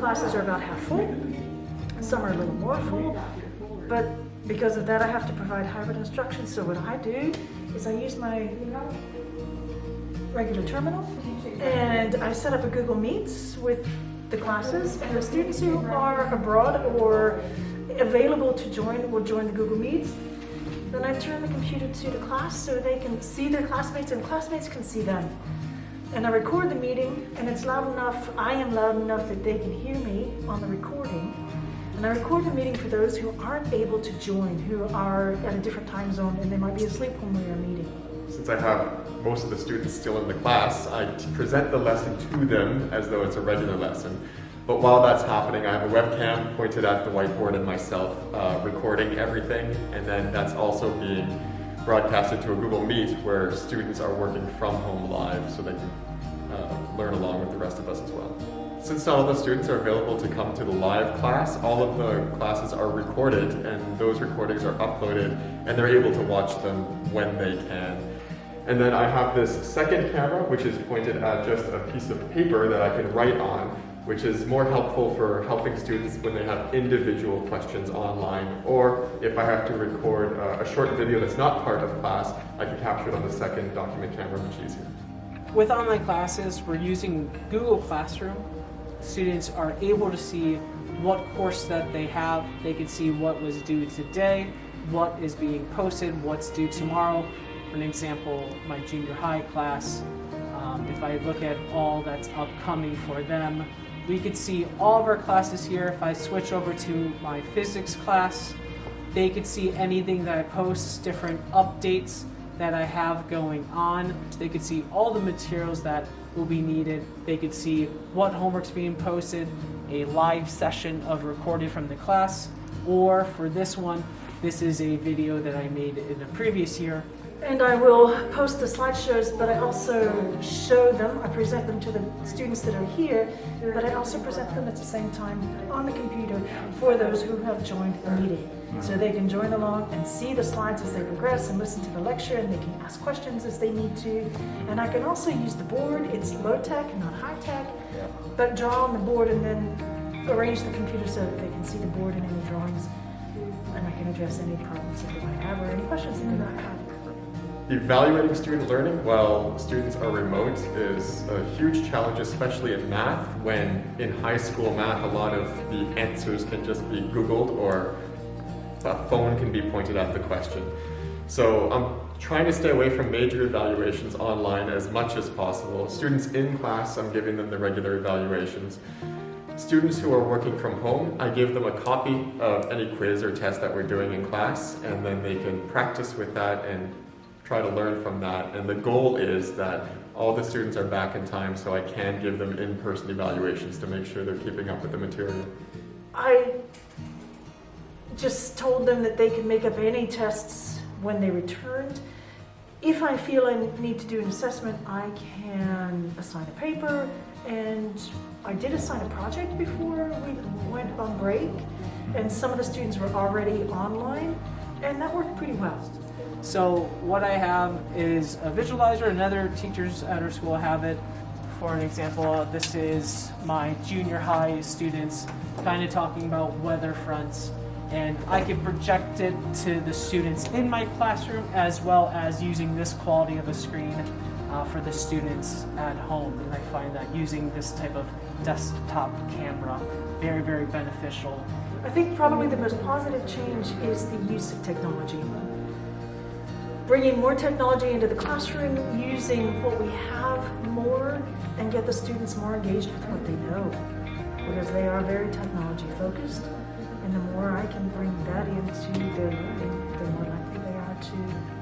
classes are about half full, some are a little more full, but because of that I have to provide hybrid instruction. So what I do is I use my regular terminal and I set up a Google Meets with the classes, and the students who are abroad or available to join will join the Google Meets. Then I turn the computer to the class so they can see their classmates and classmates can see them. And I record the meeting, and it's loud enough, I am loud enough that they can hear me on the recording. And I record the meeting for those who aren't able to join, who are at a different time zone and they might be asleep when we are meeting. Since I have most of the students still in the class, I present the lesson to them as though it's a regular lesson. But while that's happening, I have a webcam pointed at the whiteboard and myself recording everything, and then that's also being broadcasted to a Google Meet where students are working from home live so they can learn along with the rest of us as well. Since not all the students are available to come to the live class, all of the classes are recorded, and those recordings are uploaded and they're able to watch them when they can. And then I have this second camera, which is pointed at just a piece of paper that I can write on, which is more helpful for helping students when they have individual questions online, or if I have to record a short video that's not part of class, I can capture it on the second document camera much easier. With online classes, we're using Google Classroom. Students are able to see what course that they have. They can see what was due today, what is being posted, what's due tomorrow. For an example, my junior high class, if I look at all that's upcoming for them, we could see all of our classes here. If I switch over to my physics class, they could see anything that I post, different updates that I have going on. They could see all the materials that will be needed. They could see what homework's being posted, a live session of recorded from the class, or for this one, this is a video that I made in the previous year. And I will post the slideshows, but I also show them, I present them to the students that are here, but I also present them at the same time on the computer for those who have joined the meeting. So they can join along and see the slides as they progress and listen to the lecture, and they can ask questions as they need to. And I can also use the board. It's low tech, not high tech, but draw on the board and then arrange the computer so that they can see the board and any drawings. And I can address any problems that they might have or any questions that they might have. Evaluating student learning while students are remote is a huge challenge, especially in math, when in high school math a lot of the answers can just be Googled or a phone can be pointed at the question. So I'm trying to stay away from major evaluations online as much as possible. Students in class, I'm giving them the regular evaluations. Students who are working from home, I give them a copy of any quiz or test that we're doing in class, and then they can practice with that and try to learn from that. And the goal is that all the students are back in time so I can give them in-person evaluations to make sure they're keeping up with the material. I just told them that they could make up any tests when they returned. If I feel I need to do an assessment, I can assign a paper, and I did assign a project before we went on break, and some of the students were already online, and that worked pretty well. So what I have is a visualizer, and other teachers at our school have it. For an example, this is my junior high students kind of talking about weather fronts, and I can project it to the students in my classroom as well as using this quality of a screen for the students at home. And I find that using this type of desktop camera very, very beneficial. I think probably the most positive change is the use of technology. Bringing more technology into the classroom, using what we have more, and get the students more engaged with what they know, because they are very technology focused, and the more I can bring that into their learning, the more likely they are to